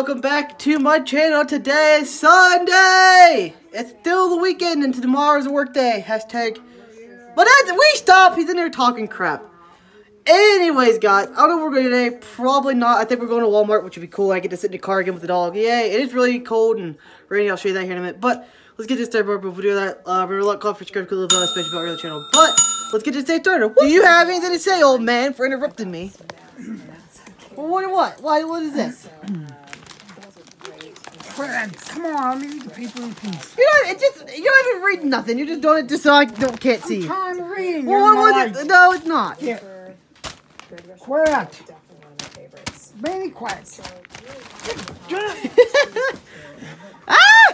welcome back to my channel. Today is Sunday. It's still the weekend and tomorrow's a work day. Hashtag. But we stop. He's in there talking crap. Anyways, guys, I don't know what we're going today. Probably not. I think we're going to Walmart, which would be cool. I get to sit in the car again with the dog. Yay. It is really cold and rainy. I'll show you that here in a minute. But let's get this started. But before we do that, remember, like, comment, subscribe, cool little special about the channel. But let's get this day started. Do you have anything to say, old man, for interrupting me? Well, what? What is this? Fred, come on, let me read the paper in peace. You're not even reading nothing. You're just doing it just so I can't see. I'm trying to read. Well, what was it? No, it's not. Yeah. Quiet. Very quiet. Ah!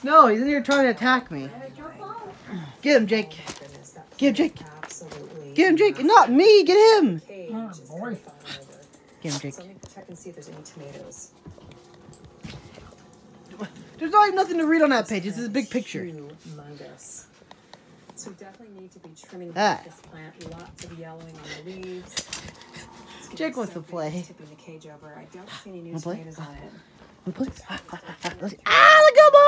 No, he's in here trying to attack me. Get him, Jake. Get him, Jake. Get him, Jake. Not me. Get him. Oh, boy. Get him, Jake. Check and see if there's any tomatoes. There's not even nothing to read on that page. This is a big picture. Humongous. So definitely need to be trimming Ah. this plant. Lots of yellowing on the leaves. Jake wants to play. Tipping the cage over. I don't see any new Wanna play? tomatoes on it. Ah, look at my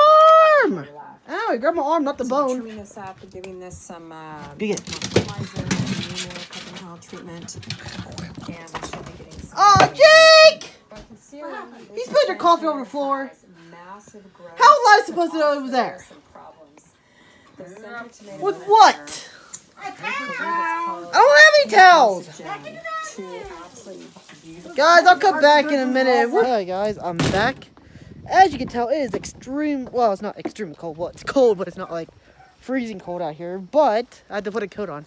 arm! Ow, he grabbed my arm, not the So I'm bone. trimming this up and giving this some Get it. fertilizer, more cup and hull treatment. And we should be getting some. Oh, Jake! He spilled your coffee over the floor. Massive growth. How was I supposed to know it was there? Some problems. The center tomato With is what? I don't have any towels! Guys, I'll come back in a minute. Alright, guys, I'm back. As you can tell, it is extreme. Well, it's not extreme cold. Well, it's cold, but it's not like freezing cold out here. But I had to put a coat on.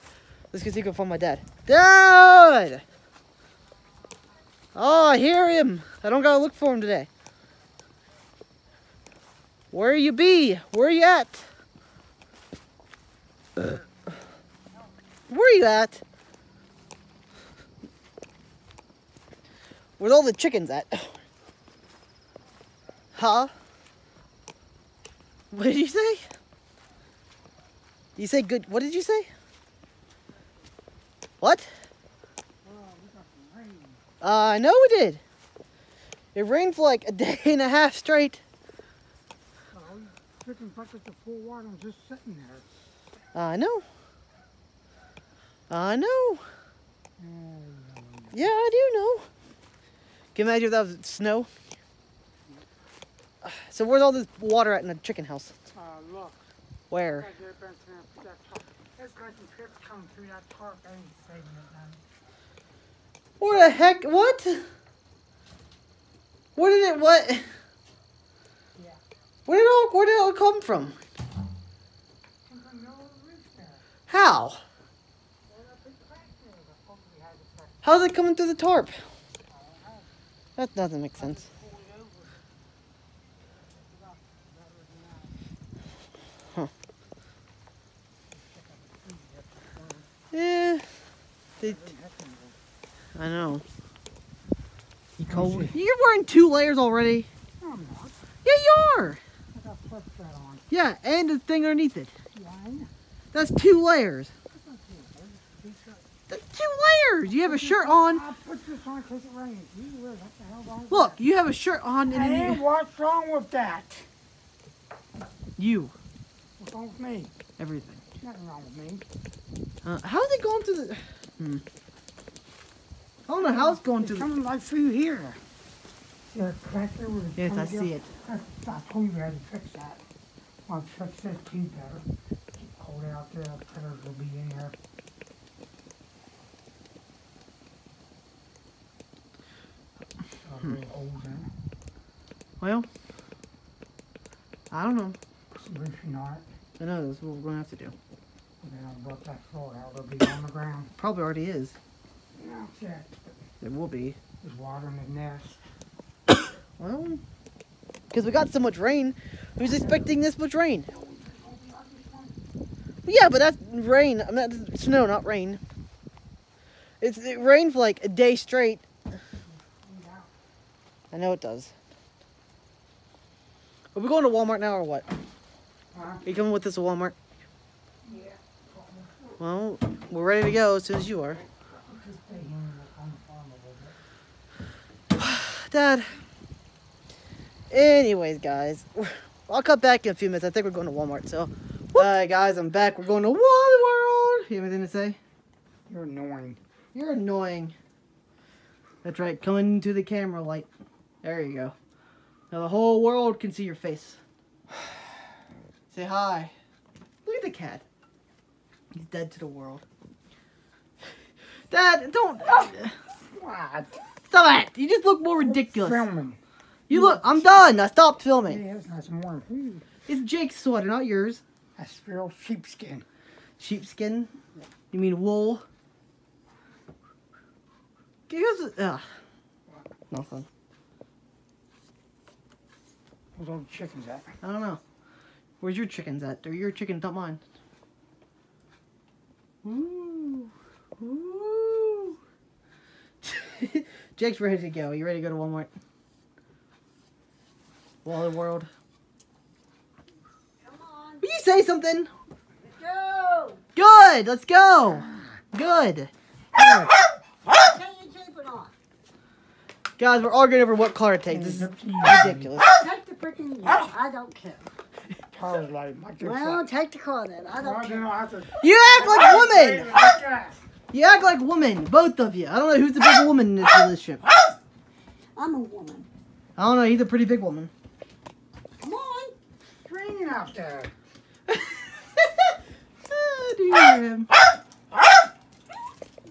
Let's go see if we can find my dad. Dad! Oh, I hear him. I don't gotta look for him today. Where you be? Where you at? Where you at? Where's all the chickens at? Huh? What did you say? You say good. What did you say? What? I know it did. It rained for like a day and a half straight. Chicken buckets of full water and just sitting there. I know. I know. Yeah, I do know. Can you imagine if that was snow? So where's all this water at in the chicken house? Look. Where? There's going to trips coming through that tarp. I ain't saving it now. Where the heck? What? Where did it? What? Yeah. Where did it all come from? How? How's it coming through the tarp? That doesn't make sense. Huh. Yeah. I know. You cold? You're wearing 2 layers already. No, I'm not. Yeah, you are. I got flip that on. Yeah, and the thing underneath it. Yeah, I know. That's 2 layers. That's 2 layers. You have a shirt on. I'll put this on because it rains. You wear what the hell wrong with Look, that? you have a shirt on and Hey, then what's wrong with that? you. What's wrong with me? Everything. Nothing wrong with me. How's it going through the... I don't know how it's going It's through the... coming right through here. See that crack there? Where it's Yes, I coming see down? it. I told you I had to fix that. I'll fix this too better. Keep cold out there. The critters will be in there. Little holes in it. Well, I don't know. Some roofing on it. I know, that's what we're going to have to do. And then I'll build that floor out. It'll be on the ground. Probably already is. That's it. It will be. There's water in the nest. Well, because we got so much rain. Who's expecting this much rain? Yeah, but that's rain. I mean, that's snow, not rain. It rained for like a day straight. I know it does. Are we going to Walmart now or what? Huh? Are you coming with us to Walmart? Yeah. Well, we're ready to go as soon as you are. Just stay here on the farm a little bit. Dad. Anyways, guys, I'll cut back in a few minutes. I think we're going to Walmart. So, alright, guys, I'm back. We're going to Wally World. You have anything to say? You're annoying. You're annoying. That's right. Coming to the camera light. There you go. Now the whole world can see your face. Say hi. Look at the cat. He's dead to the world. Dad, don't. What? Stop it. You just look more ridiculous. Filming. You look. I'm done. I stopped filming. Yeah, that's more. It's Jake's sweater, not yours. That's real sheepskin. Sheepskin? You mean wool? Give us. Nothing. Where's all the chickens at? I don't know. Where's your chickens at? They're your chickens, not mine. Ooh. Ooh. Jake's ready to go. You ready to go to Walmart? Wally World. Come on. Will you say something? Let's go. Good. Let's go. Good. Take your jeeping off. Guys, we're arguing over what car to take. This is ridiculous. Take the freaking. I don't care. Tires like my good Well, take the car then. I don't care. You act like women. You act like women, both of you. I don't know who's the bigger woman in this relationship. I'm a woman. I don't know. He's a pretty big woman. Come on. It's raining out there. Do you hear him?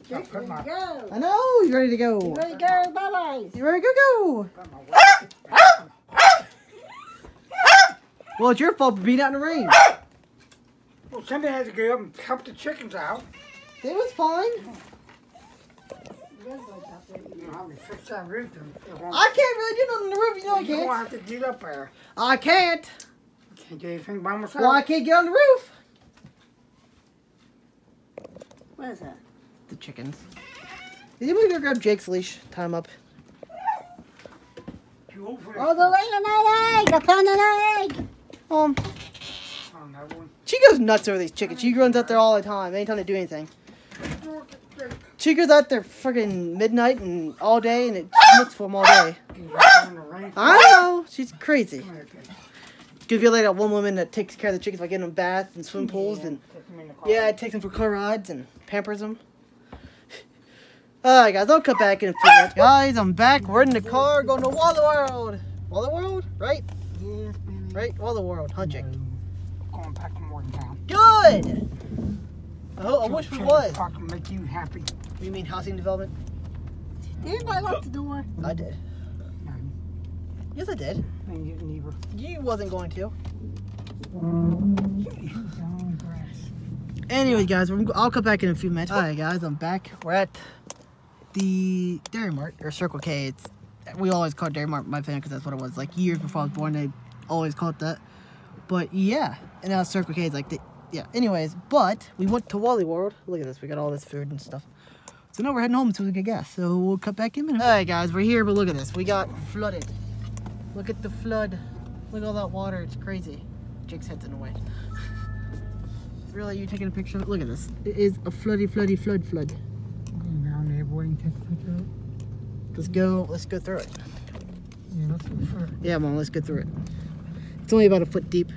Jake, ready to go. I know. You ready to go? You ready to go? Bye-bye. You ready to go? Well, it's your fault for being out in the rain. Well, somebody had to go up and help the chickens out. It was fine. You know how to fix that roof. I can't really do nothing on the roof. You know I You don't can't. have to get up there. I can't. Can't do anything by myself. Well, I can't get on the roof. What is that? The chickens. Is anybody gonna grab Jake's leash? Tie him up. You old for Oh, the laying an egg. I found an egg. on that one. She goes nuts over these chickens. She runs out there all the time. Anytime they do anything. She goes out there friggin' midnight and all day, and it looks for them all day. I know. She's crazy. Because you like that one woman that takes care of the chickens by getting them baths and swim pools, and yeah, it takes them for car rides and pampers them. Alright guys, I'll cut back in a few minutes. Guys, I'm back. We're in the car going to Wally World. Wally World? Right? Yes, baby. Right? Wally World, huh, Jake? Going back to Morgantown. Good! Oh, I wish we was. I can make you happy. You mean housing development? Did anybody lock the door? I did. No, Yes, I did. and you neither. You wasn't going to. Down grass. Anyway, guys, I'll cut back in a few minutes. Alright, guys, I'm back. We're at the Dairy Mart, or Circle K. We always call it Dairy Mart in my family because that's what it was. Like, years before I was born, they always called it that. But, yeah. And now Circle K is like, yeah. Anyways, but we went to Wally World. Look at this. We got all this food and stuff. So now we're heading home so we get gas. So we'll cut back in a minute. Alright, guys, we're here, but look at this. We got flooded. Look at the flood. Look at all that water. It's crazy. Jake's head's in the way. Really, you taking a picture of it? Look at this. It is a flood. Go down there, boy, and take a picture of it. Let's go through it. Yeah, let's go for it. Yeah, Mom, let's go through it. It's only about a foot deep.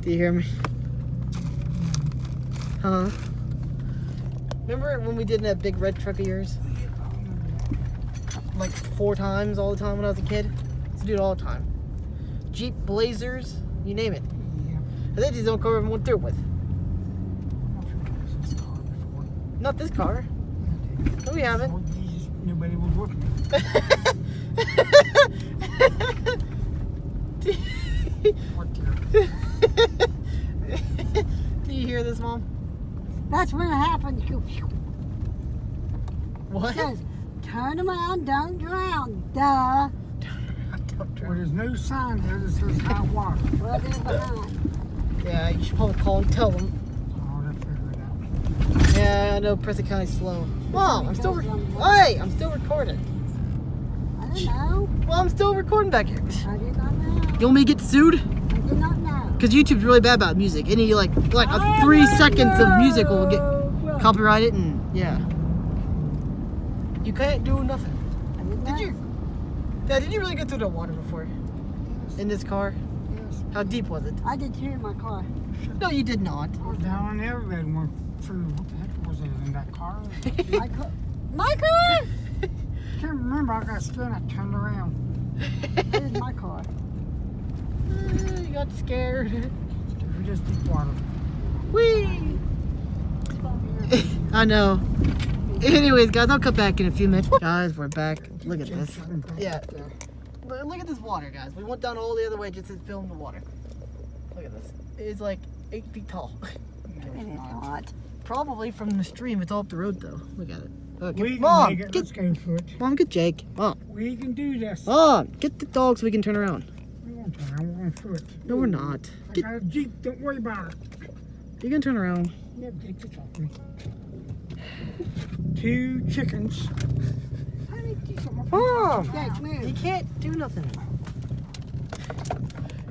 Do you hear me? Huh? Remember when we did that big red truck of yours? Like 4 times all the time when I was a kid? I used to do it all the time. Jeep Blazers, you name it. Yeah. I think these don't car we went through with. I've heard this car before. Not this car. No, we haven't. Oh, Jesus, nobody was with me. What the? Do you hear this, Mom? That's when it happens. You What? says, turn around, don't drown. Duh. Well, there's no sign there that says high water. Well, they're behind. Yeah, you should probably call and tell them. Oh, they'll figure it out. Yeah, I know Preston County's slow. Mom, I'm still recording. I don't know. Well, I'm still recording back here. I did not know. You want me to get sued? I did not know. Because YouTube's really bad about music. Any like 3 seconds of music will get copyrighted, and yeah. You can't do nothing. Did you really go through the water before? In this car? Yes. How deep was it? I did too in my car. No, you did not. I was down on the other bed and went through. What the heck was it in that car? My car? I can't remember. I got scared. I turned around. That is my car. You got scared. We just deep water. Whee! I know. Anyways, guys, I'll cut back in a few minutes. Guys, we're back. Look at this. Yeah. Look at this water, guys. We went down all the other way just to film the water. Look at this. It's like 8 feet tall. It's not. Probably from the stream. It's all up the road, though. Look at it. Okay. We can Mom, make it. Let's go for it. Mom, get Jake. Mom. We can do this. Mom, get the dog so we can turn around. We won't turn around. We're going for it. No, we're not. I got a Jeep. Don't worry about it. You can turn around. Yeah, Jake, just off me. 2 chickens. How do you do something? Mom! Jake, come here. You can't do nothing.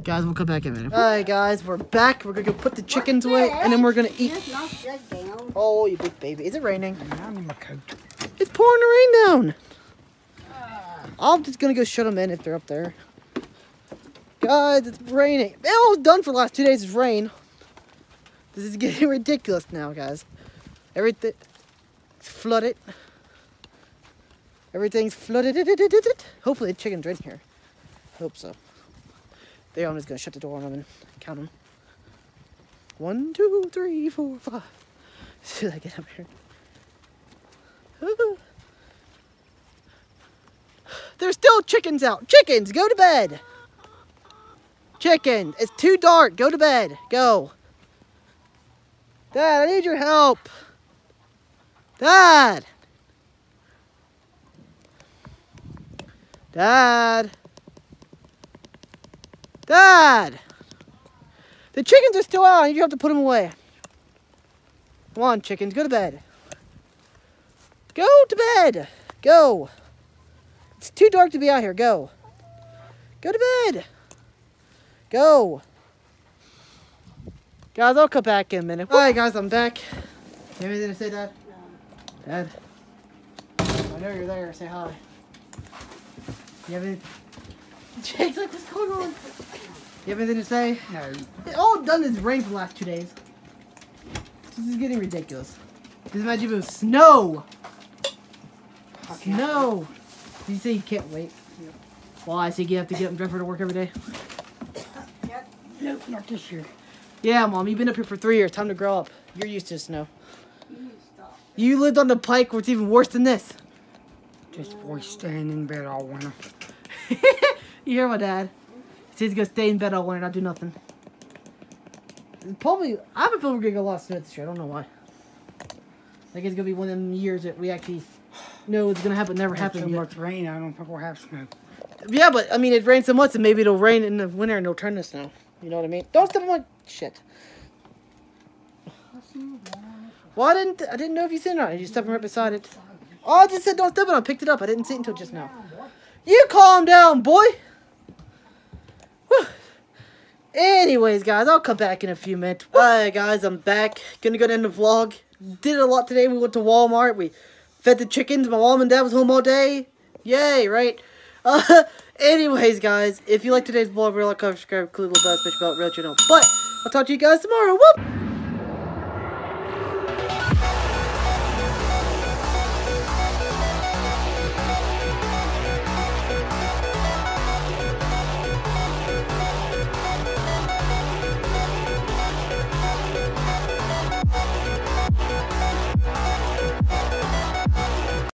Guys, we'll come back in a minute. Alright, guys, we're back. We're gonna go put the chickens away, and then we're gonna eat. Just knock that down. Oh, you big baby. Is it raining? I'm in my coat. It's pouring the rain down. I'm just gonna go shut them in if they're up there. Guys, it's raining. It was done for the last 2 days of rain. This is getting ridiculous now, guys. Everything's flooded. Everything's flooded. Hopefully the chicken's right here. Hope so. There, I'm just gonna shut the door on them and count them. 1, 2, 3, 4, 5. Should I get up here? There's still chickens out. Chickens, go to bed. Chicken, it's too dark. Go to bed. Go. Dad, I need your help. Dad. Dad. Dad. The chickens are still out. I need you have to put them away. Come on, chickens, go to bed. Go to bed. Go. It's too dark to be out here. Go. Go to bed. Go. Guys, I'll come back in a minute. Alright, guys, I'm back. You have anything to say, Dad? No. Dad? I know you're there. Say hi. You have anything? Jake's like, what's going on? You have anything to say? No. All done is rain for the last 2 days. This is getting ridiculous. Just imagine if it was snow. Snow. Did you say you can't wait? Yeah. Why? So you have to get up and drive her to work every day? Nope, not this year. Yeah, Mom, you've been up here for 3 years. Time to grow up. You're used to snow. You lived on the pike where it's even worse than this. This boy staying in bed all winter. You hear my dad? He says he's gonna stay in bed all winter and not do nothing. Probably, I have a feeling we're gonna get a lot of snow this year. I don't know why. Like it's gonna be one of them years that we actually know it's gonna happen, never happened So yet. much rain, I don't think we'll have snow. Yeah, but I mean, it rains so much that maybe it'll rain in the winter and it'll turn to snow. You know what I mean? Don't step on my shit. Well, I didn't know if you seen it or not. You stepping right beside it. Oh, I just said don't step on it. I picked it up. I didn't see it until just now. You calm down, boy. Whew. Anyways, guys, I'll come back in a few minutes. Alright, guys, I'm back. Gonna go to end the vlog. Did a lot today. We went to Walmart. We fed the chickens. My mom and dad was home all day. Yay, right? Anyways, guys, if you like today's vlog, like, comment, subscribe, click the little bell, bitch belt, real channel. But I'll talk to you guys tomorrow. Whoop!